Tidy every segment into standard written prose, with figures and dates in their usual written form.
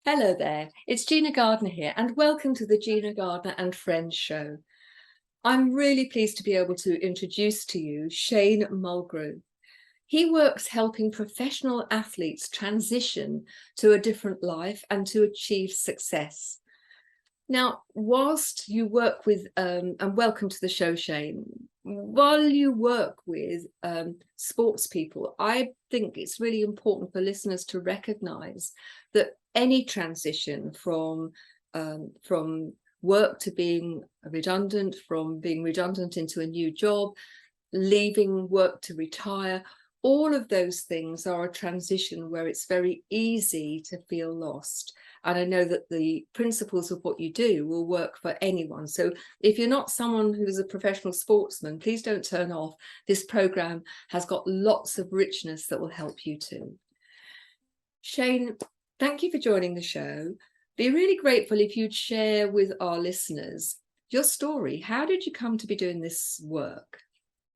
Hello there, it's Gina Gardiner here, and welcome to the Gina Gardiner and Friends show. I'm really pleased to be able to introduce to you Shane Mulgrew. He works helping professional athletes transition to a different life and to achieve success. Now, whilst you work with, and welcome to the show, Shane, while you work with sports people, I think it's really important for listeners to recognise that any transition from work to being redundant, from being redundant into a new job, leaving work to retire, all of those things are a transition where it's very easy to feel lost. And I know that the principles of what you do will work for anyone. So if you're not someone who's a professional sportsman, please don't turn off. This program has got lots of richness that will help you too. Shane, thank you for joining the show. Be really grateful if you'd share with our listeners your story. How did you come to be doing this work?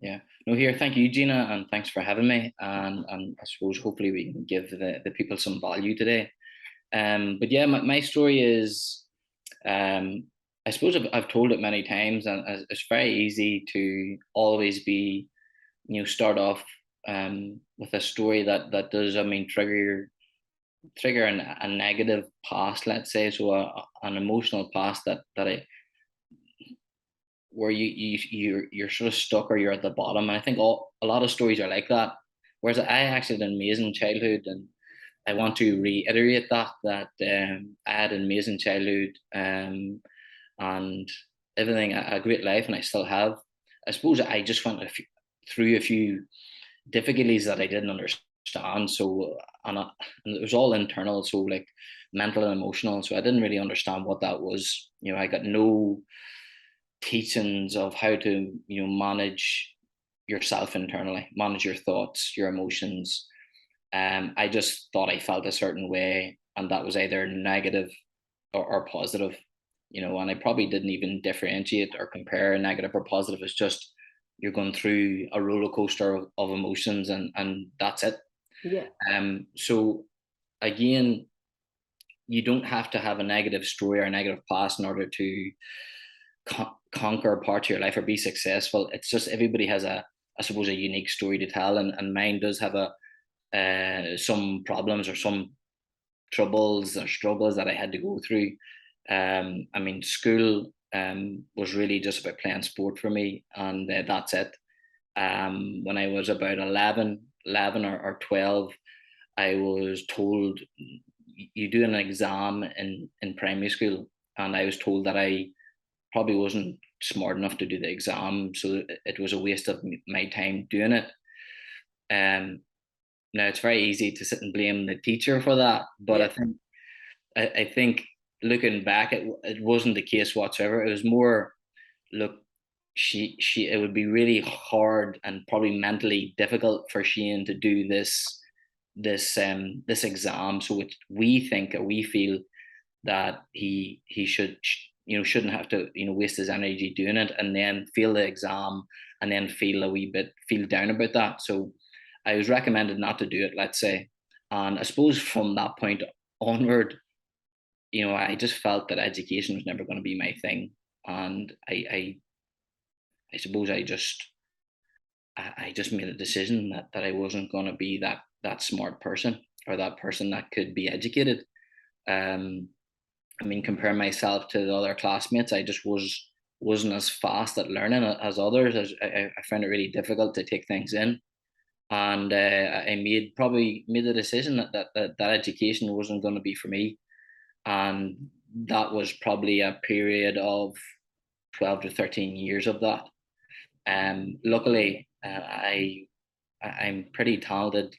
Yeah, no, here, thank you, Gina, and thanks for having me. And I suppose hopefully we can give the people some value today. But yeah, my story is, I suppose I've told it many times, and it's very easy to always be, start off with a story that does, trigger a negative past, let's say, so an emotional past that I where you're sort of stuck or you're at the bottom. And I think a lot of stories are like that. Whereas I actually had an amazing childhood, and I want to reiterate that I had an amazing childhood, and everything, a great life, and I still have. I suppose I just went through a few difficulties that I didn't understand. So and it was all internal, so like mental and emotional. So I didn't really understand what that was. I got no teachings of how to manage yourself internally, manage your thoughts, your emotions. I just thought I felt a certain way, and that was either negative or positive. And I probably didn't even differentiate or compare negative or positive. It's just you're going through a roller coaster of emotions, and that's it. Yeah. So again, you don't have to have a negative story or a negative past in order to conquer parts of your life or be successful. It's just everybody has I suppose, a unique story to tell, and mine does have some problems or some troubles or struggles that I had to go through. School was really just about playing sport for me, and that's it. When I was about 11 or 12, I was told you do an exam in primary school, and I was told that I probably wasn't smart enough to do the exam, so it was a waste of my time doing it. Now it's very easy to sit and blame the teacher for that, but Yeah. I think looking back, it wasn't the case whatsoever. It was more, look, she it would be really hard and probably mentally difficult for Shane to do this exam. So we think, or we feel, that he should, shouldn't have to, waste his energy doing it and then fail the exam and then feel down about that. So I was recommended not to do it, let's say. And I suppose from that point onward, I just felt that education was never going to be my thing. And I suppose I just made a decision that I wasn't going to be that smart person, or that person that could be educated. um Comparing myself to the other classmates, I just wasn't as fast at learning as others. I found it really difficult to take things in, and I probably made the decision that education wasn't going to be for me, and that was probably a period of 12 to 13 years of that. Luckily, I'm pretty talented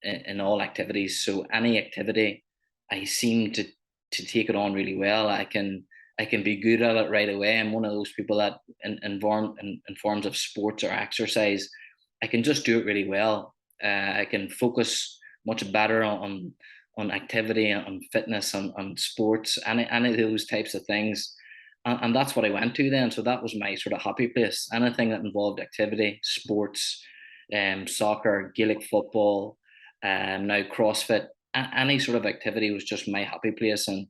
in all activities, so any activity I seem to take it on really well. I can be good at it right away. I'm one of those people that in forms of sports or exercise, I can just do it really well. I can focus much better on activity, on fitness, on sports, any of those types of things. And that's what I went to then. So that was my sort of happy place. Anything that involved activity, sports, soccer, Gaelic football, now CrossFit. any sort of activity was just my happy place, and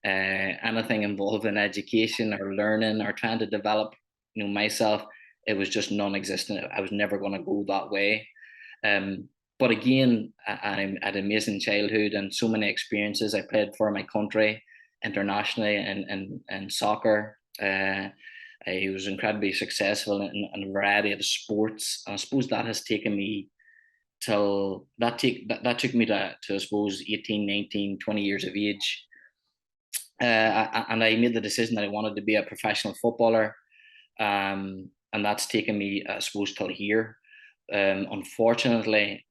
anything involved in education or learning or trying to develop, myself, it was just non-existent. I was never going to go that way. Um, but again, I had an amazing childhood and so many experiences. I played for my country internationally and soccer. I was incredibly successful in a variety of sports. And I suppose that has taken me till that took me to I suppose 18, 19, 20 years of age. And I made the decision that I wanted to be a professional footballer. And that's taken me, I suppose, till here. Unfortunately,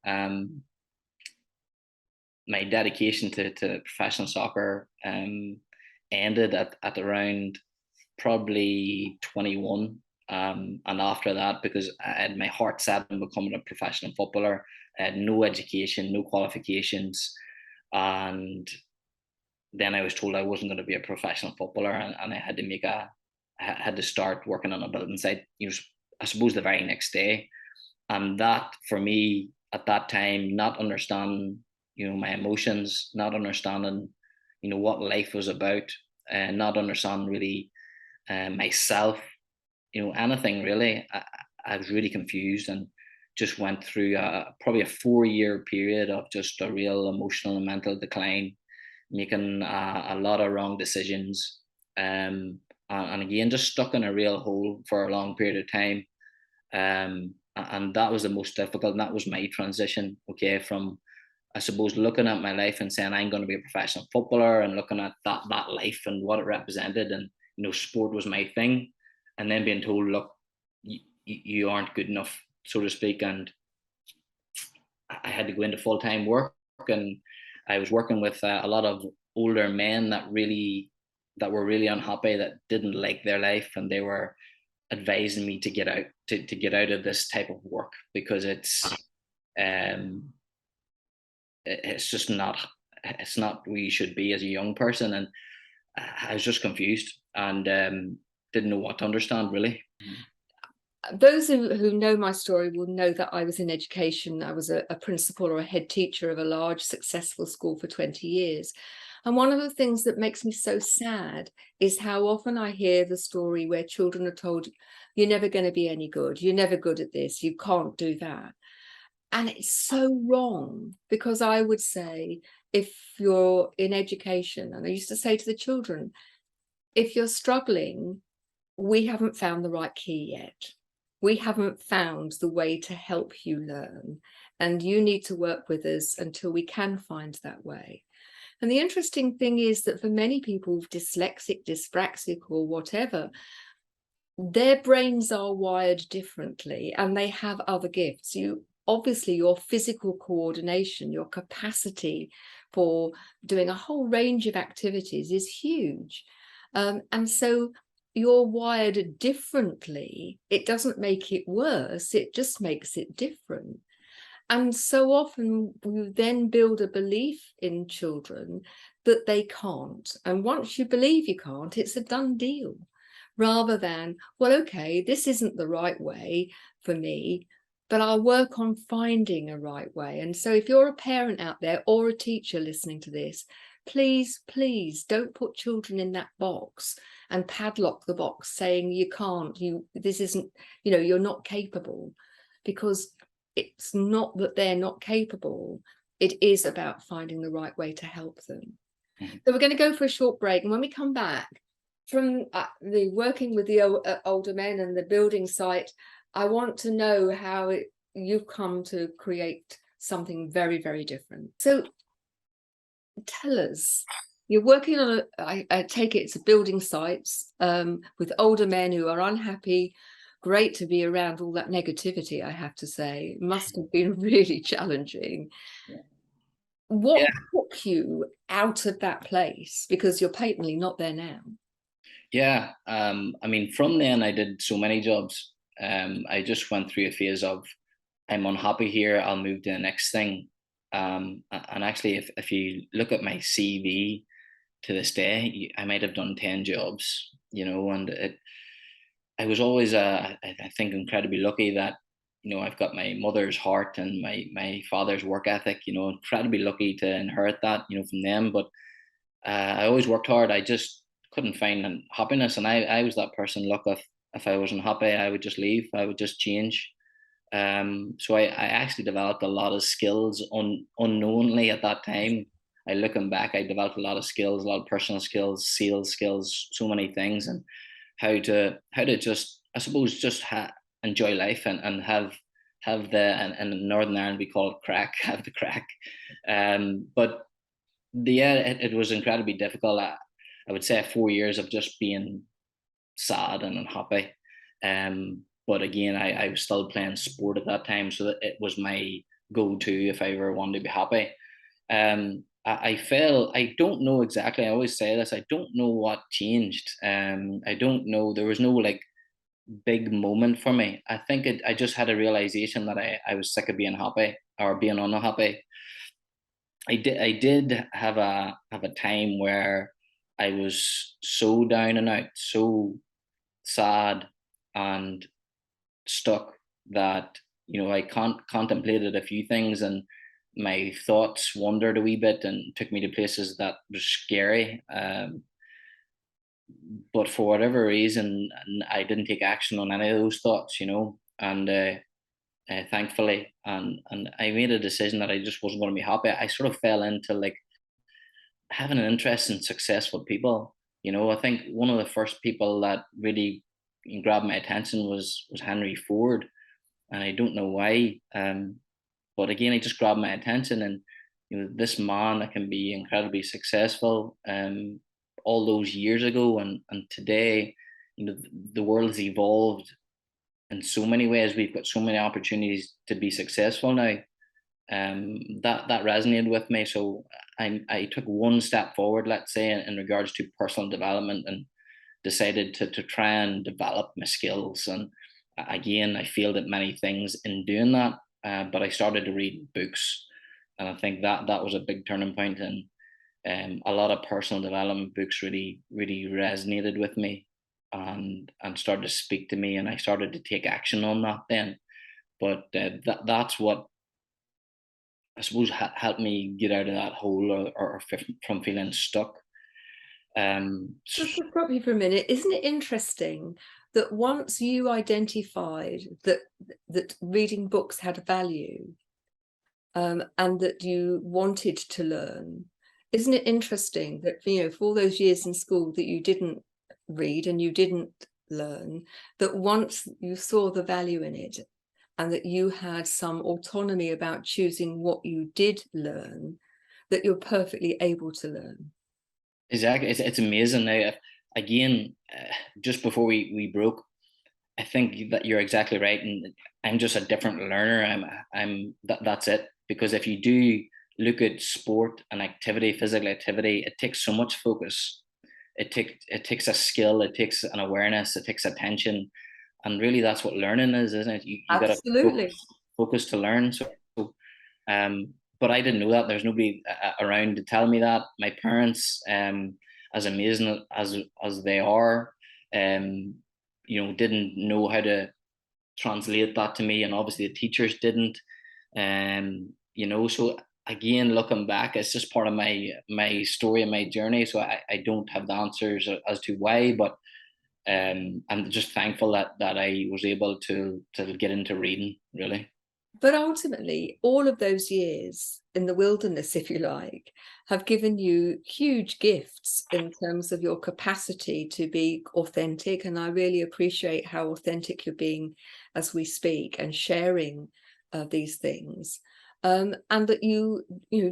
my dedication to professional soccer ended at around probably 21. And after that, because I had my heart set on becoming a professional footballer, I had no education, no qualifications, and then I was told I wasn't going to be a professional footballer, and I had to start working on a building site. I suppose the very next day, and that for me at that time, not understanding, my emotions, not understanding, what life was about, and not understanding really myself, anything really. I was really confused and just went through probably a 4-year period of just a real emotional and mental decline, making a lot of wrong decisions, and again just stuck in a real hole for a long period of time. And that was the most difficult, and that was my transition. Okay, from, I suppose, looking at my life and saying I'm going to be a professional footballer, and looking at that life and what it represented, and sport was my thing, and then being told, look, you aren't good enough, so to speak. And I had to go into full-time work, and I was working with a lot of older men that were really unhappy, that didn't like their life, and they were advising me to get out to get out of this type of work, because it's just not where you should be as a young person. And I was just confused, and didn't know what to understand really. Those who know my story will know that I was in education. I was a principal or a head teacher of a large successful school for 20 years. And one of the things that makes me so sad is how often I hear the story where children are told, you're never going to be any good, you're never good at this, you can't do that. And it's so wrong, because I would say, if you're in education, and I used to say to the children, if you're struggling, we haven't found the right key yet. We haven't found the way to help you learn, and you need to work with us until we can find that way. And the interesting thing is that for many people, dyslexic, dyspraxic, or whatever, their brains are wired differently, and they have other gifts. Obviously, your physical coordination, your capacity for doing a whole range of activities is huge. And so you're wired differently. It doesn't make it worse, it just makes it different. And so often we then build a belief in children that they can't. And once you believe you can't, it's a done deal, rather than, well, okay, this isn't the right way for me, but I'll work on finding a right way. And so if you're a parent out there or a teacher listening to this, please, please don't put children in that box and padlock the box saying you can't, this isn't, you're not capable, because it's not that they're not capable. It is about finding the right way to help them. Mm-hmm. So we're going to go for a short break, and when we come back from the working with the older men and the building site, I want to know how you've come to create something very, very different. So tell us, you're working on I take it it's a building sites with older men who are unhappy. Great to be around all that negativity, I have to say. It must have been really challenging. Yeah. What took you out of that place? Because you're patently not there now. Yeah, I mean, from then I did so many jobs. I just went through a phase of, I'm unhappy here, I'll move to the next thing. And actually, if you look at my CV to this day, I might have done 10 jobs, and I was always, I think, incredibly lucky that I've got my mother's heart and my father's work ethic. Incredibly lucky to inherit that, from them. But I always worked hard. I just couldn't find happiness, and I was that person. Look, if I wasn't happy, I would just leave. I would just change. So I actually developed a lot of skills unknowingly at that time. Looking back, I developed a lot of skills, a lot of personal skills, sales skills, so many things, and how to just, I suppose, just enjoy life and have the, and in Northern Ireland we call it crack, have the crack. But yeah, it was incredibly difficult. I would say 4 years of just being sad and unhappy. But again, I was still playing sport at that time, so that it was my go-to if I ever wanted to be happy. I felt, I don't know exactly. I always say this. I don't know what changed. I don't know. There was no like big moment for me. I think I just had a realization that I was sick of being happy or being unhappy. I did have a time where I was so down and out, so sad and stuck that I contemplated a few things, and my thoughts wandered a wee bit and took me to places that were scary. But for whatever reason, I didn't take action on any of those thoughts, and thankfully, and I made a decision that I just wasn't going to be happy. I sort of fell into like having an interest in successful people. I think one of the first people that really grabbed my attention was Henry Ford, and I don't know why. But again, it just grabbed my attention, and this man that can be incredibly successful, all those years ago, and today, the world has evolved in so many ways. We've got so many opportunities to be successful now. That resonated with me. So I took one step forward, let's say, in regards to personal development, and decided to try and develop my skills. And again, I failed at many things in doing that, but I started to read books, and I think that was a big turning point. And a lot of personal development books really really resonated with me, and started to speak to me, and I started to take action on that then. But that's what I suppose helped me get out of that hole, or from feeling stuck. Just to stop you for a minute, isn't it interesting that once you identified that reading books had value, and that you wanted to learn, isn't it interesting that for all those years in school that you didn't read and you didn't learn, that once you saw the value in it, and that you had some autonomy about choosing what you did learn, that you're perfectly able to learn? Exactly, it's amazing now. Again, just before we broke, I think that you're exactly right, and I'm just a different learner. That's it. Because if you do look at sport and activity, physical activity, it takes so much focus. It takes a skill, it takes an awareness, it takes attention, and really that's what learning is, isn't it? You got to Absolutely. focus to learn. So, but I didn't know that. There's nobody around to tell me that. My parents, as amazing as they are, didn't know how to translate that to me, and obviously the teachers didn't. So again, looking back, it's just part of my story and my journey. So I don't have the answers as to why, but I'm just thankful that I was able to get into reading, really. But ultimately, all of those years in the wilderness, if you like, have given you huge gifts in terms of your capacity to be authentic. And I really appreciate how authentic you're being as we speak and sharing these things. And that you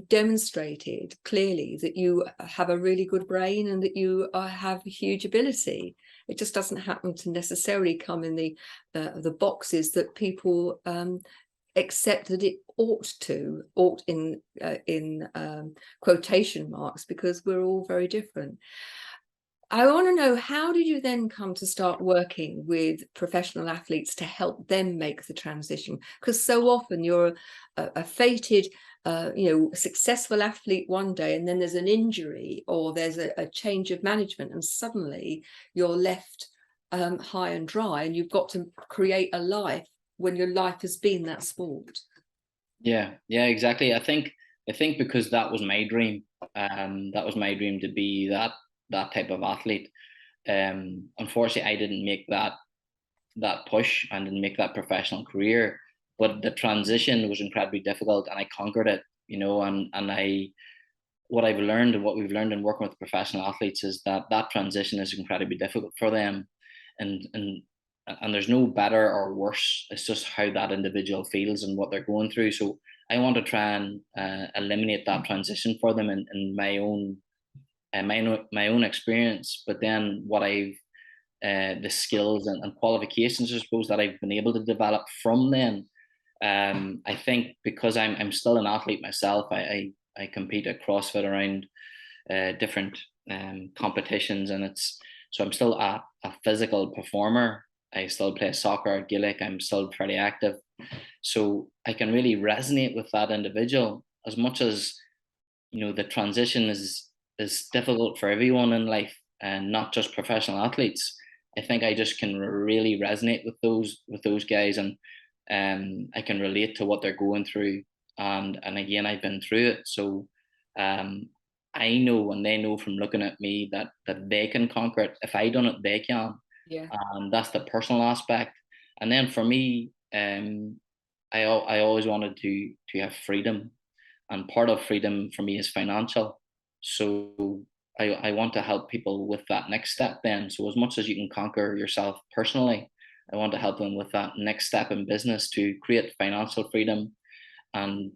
demonstrated clearly that you have a really good brain, and that you have a huge ability. It just doesn't happen to necessarily come in the boxes that people accept that it ought in quotation marks, because we're all very different. I want to know, how did you then come to start working with professional athletes to help them make the transition? Because so often you're a fated, successful athlete one day, and then there's an injury or there's a change of management, and suddenly you're left high and dry, and you've got to create a life when your life has been that sport. Yeah, yeah, exactly. I think because that was my dream. That was my dream to be that type of athlete. Unfortunately, I didn't make that push and didn't make that professional career. But the transition was incredibly difficult, and I conquered it. And I what I've learned and what we've learned in working with professional athletes is that transition is incredibly difficult for them, and there's no better or worse. It's just how that individual feels and what they're going through. So I want to try and eliminate that transition for them in my own experience. But then what I've the skills and qualifications, I suppose, that I've been able to develop from then. I think because I'm still an athlete myself, I compete at CrossFit around different competitions, and I'm still a physical performer. I still play soccer at Gaelic. I'm still pretty active, so I can really resonate with that individual as much as the transition is difficult for everyone in life, and not just professional athletes. I think I just can really resonate with those guys, and I can relate to what they're going through, and again, I've been through it, so um, I know and they know from looking at me that they can conquer it. If I done it, they can. Yeah. That's the personal aspect, and then for me, I always wanted to have freedom, and part of freedom for me is financial. So I want to help people with that next step then. So as much as you can conquer yourself personally, I want to help them with that next step in business to create financial freedom, and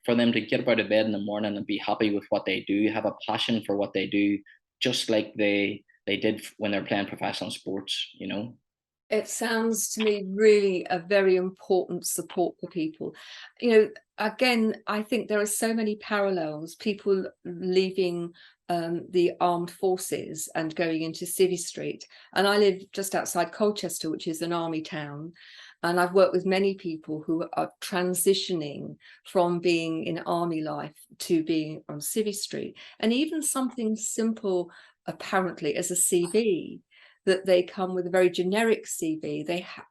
for them to get up out of bed in the morning and be happy with what they do, have a passion for what they do, just like they did when they're playing professional sports. It sounds to me really a very important support for people. Again, I think there are so many parallels, people leaving the armed forces and going into Civvy Street. And I live just outside Colchester, which is an army town. And I've worked with many people who are transitioning from being in army life to being on Civvy Street. And even something simple, apparently, as a CV, that they come with a very generic CV,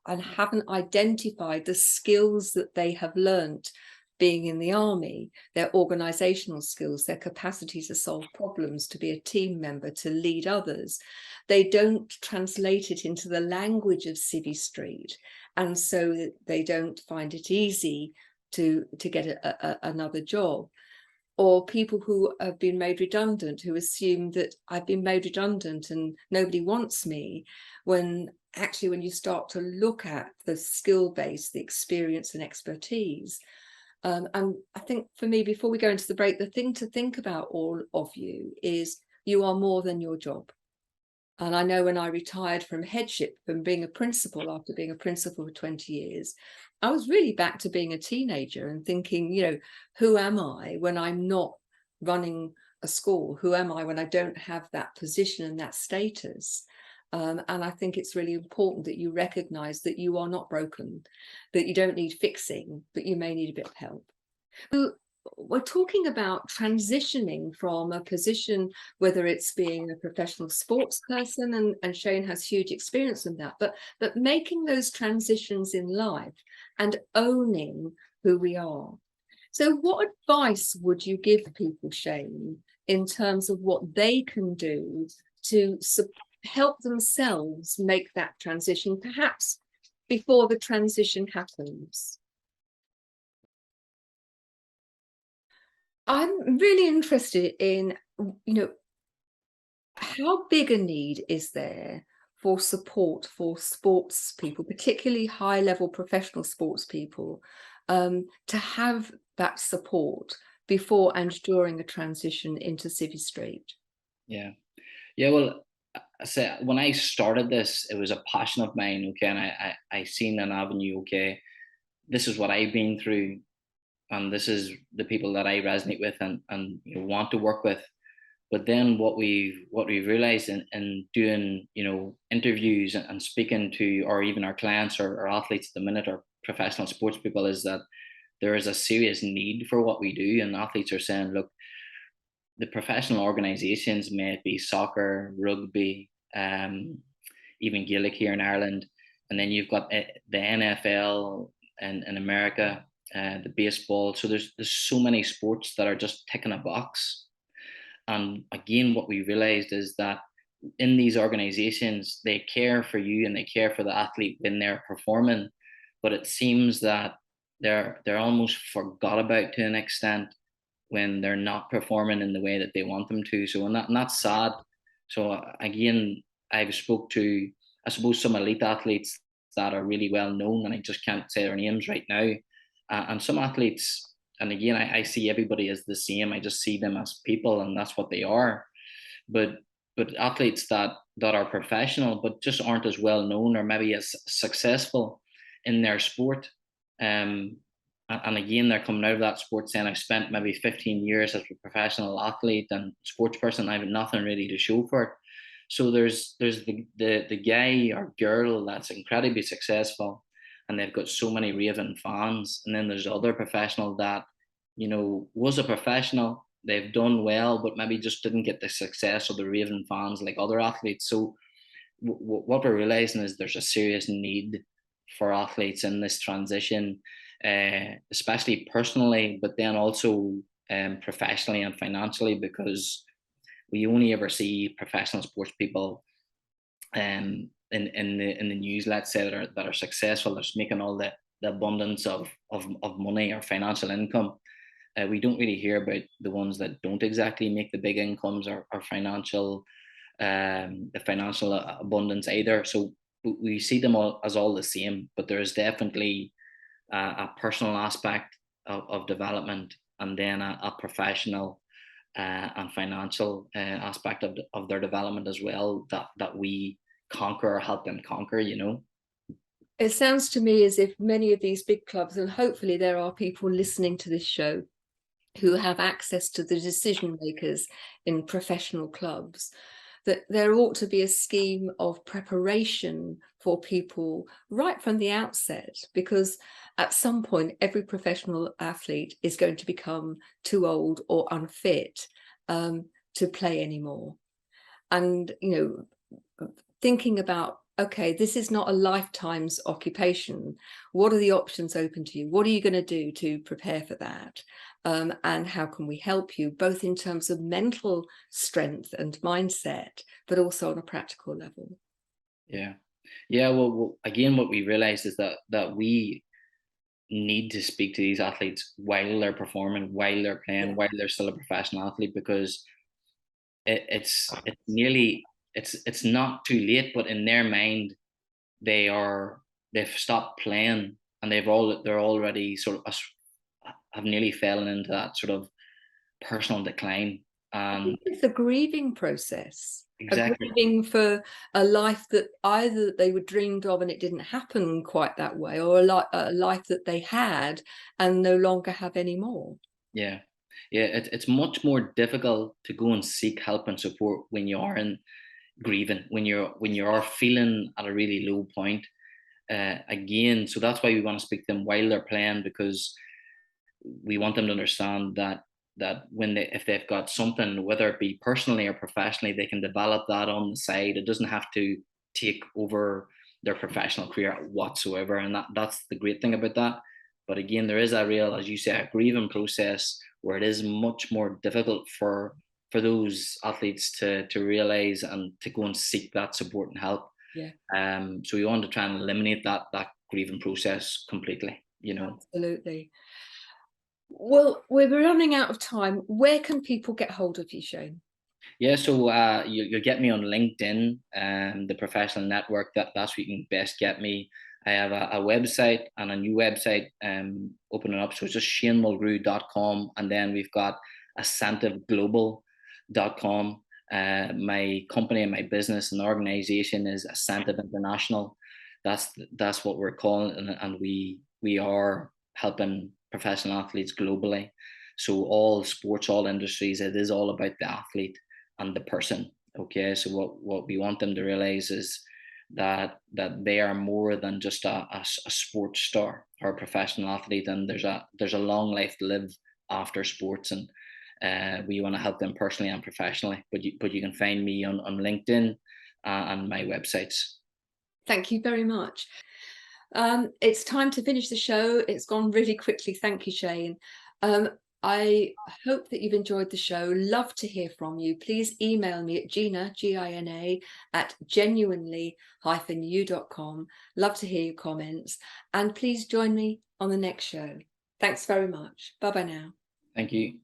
and haven't identified the skills that they have learnt being in the army, their organizational skills, their capacity to solve problems, to be a team member, to lead others. They don't translate it into the language of Civvy Street, and so they don't find it easy to get another job. Or people who have been made redundant, who assume that I've been made redundant and nobody wants me, when actually when you start to look at the skill base, the experience and expertise. And I think for me, before we go into the break, the thing to think about, all of you, is you are more than your job. And I know when I retired from headship, from being a principal, after being a principal for 20 years, I was really back to being a teenager and thinking, who am I when I'm not running a school? Who am I when I don't have that position and that status? And I think it's really important that you recognize that you are not broken, that you don't need fixing, but you may need a bit of help. We're talking about transitioning from a position, whether it's being a professional sports person, and Shane has huge experience in that, but making those transitions in life and owning who we are. So what advice would you give people, Shane, in terms of what they can do to help themselves make that transition, perhaps before the transition happens? I'm really interested in, how big a need is there for support for sports people, particularly high-level professional sports people, to have that support before and during a transition into Civvy Street? Yeah. Yeah, well, I say when I started this, it was a passion of mine, okay, and I seen an avenue, okay, this is what I've been through, and this is the people that I resonate with and want to work with. But then what we've realized in doing interviews and speaking to, or even our clients or athletes at the minute, or professional sports people, is that there is a serious need for what we do, and athletes are saying, look, the professional organisations, may it be soccer, rugby, even Gaelic here in Ireland, and then you've got the NFL in America, the baseball. So there's so many sports that are just ticking a box. And again, what we realized is that in these organizations, they care for you and they care for the athlete when they're performing, but it seems that they're almost forgot about to an extent when they're not performing in the way that they want them to. So and that's sad. So again, I've spoke to, I suppose, some elite athletes that are really well known, and I just can't say their names right now. And some athletes, and again, I see everybody as the same. I just see them as people, and that's what they are. But athletes that are professional but just aren't as well known or maybe as successful in their sport. Um, and again, they're coming out of that sport saying, I've spent maybe 15 years as a professional athlete and sports person. I have nothing really to show for it. So there's the guy or girl that's incredibly successful and they've got so many raving fans. And then there's the other professional that, was a professional, they've done well, but maybe just didn't get the success or the raving fans like other athletes. So what we're realizing is there's a serious need for athletes in this transition, especially personally, but then also professionally and financially, because we only ever see professional sports people in the news, let's say, that are successful, that's making all the abundance of money or financial income. We don't really hear about the ones that don't exactly make the big incomes or financial the financial abundance either. So we see them all as all the same, but there is definitely a personal aspect of development, and then a professional and financial aspect of their development as well, that we conquer or help them conquer. It sounds to me as if many of these big clubs, and hopefully there are people listening to this show who have access to the decision makers in professional clubs, that there ought to be a scheme of preparation for people right from the outset, because at some point every professional athlete is going to become too old or unfit to play anymore. And thinking about, okay, this is not a lifetime's occupation. What are the options open to you? What are you going to do to prepare for that? And how can we help you, both in terms of mental strength and mindset, but also on a practical level? Yeah. Yeah. Well, again, what we realized is that we need to speak to these athletes while they're performing, while they're playing, Yeah. while they're still a professional athlete, because it's nearly, it's not too late, but in their mind they've stopped playing and they're already sort of have nearly fallen into that sort of personal decline. I And think it's a grieving process, a exactly, grieving for a life that either they were dreamed of and it didn't happen quite that way, or a life that they had and no longer have anymore. yeah, yeah. It's much more difficult to go and seek help and support when you are in grieving, when you are feeling at a really low point. Again, so that's why we want to speak to them while they're playing, because we want them to understand that when if they've got something, whether it be personally or professionally, they can develop that on the side. It doesn't have to take over their professional career whatsoever, and that's the great thing about that. But again, there is a real, as you say, a grieving process where it is much more difficult for those athletes to realize and to go and seek that support and help. Yeah, So we want to try and eliminate that grieving process completely. absolutely. Well, we're running out of time. Where can people get hold of you, Shane? Yeah, so you'll get me on LinkedIn, the professional network. That's where you can best get me. I have a website and a new website opening up. So it's just shanemulgrew.com. And then we've got ascentivglobal.com. My company and my business and organization is Ascentive International. That's what we're calling it, and we are helping professional athletes globally. So all sports, all industries, it is all about the athlete and the person. Okay, so what we want them to realize is that they are more than just a sports star or a professional athlete, and there's a long life to live after sports, and we want to help them personally and professionally. But you can find me on LinkedIn and my websites. Thank you very much. It's time to finish the show. It's gone really quickly. Thank you, Shane. I hope that you've enjoyed the show. Love to hear from you. Please email me at Gina, Gina, at genuinely-u.com. Love to hear your comments. And please join me on the next show. Thanks very much. Bye-bye now. Thank you.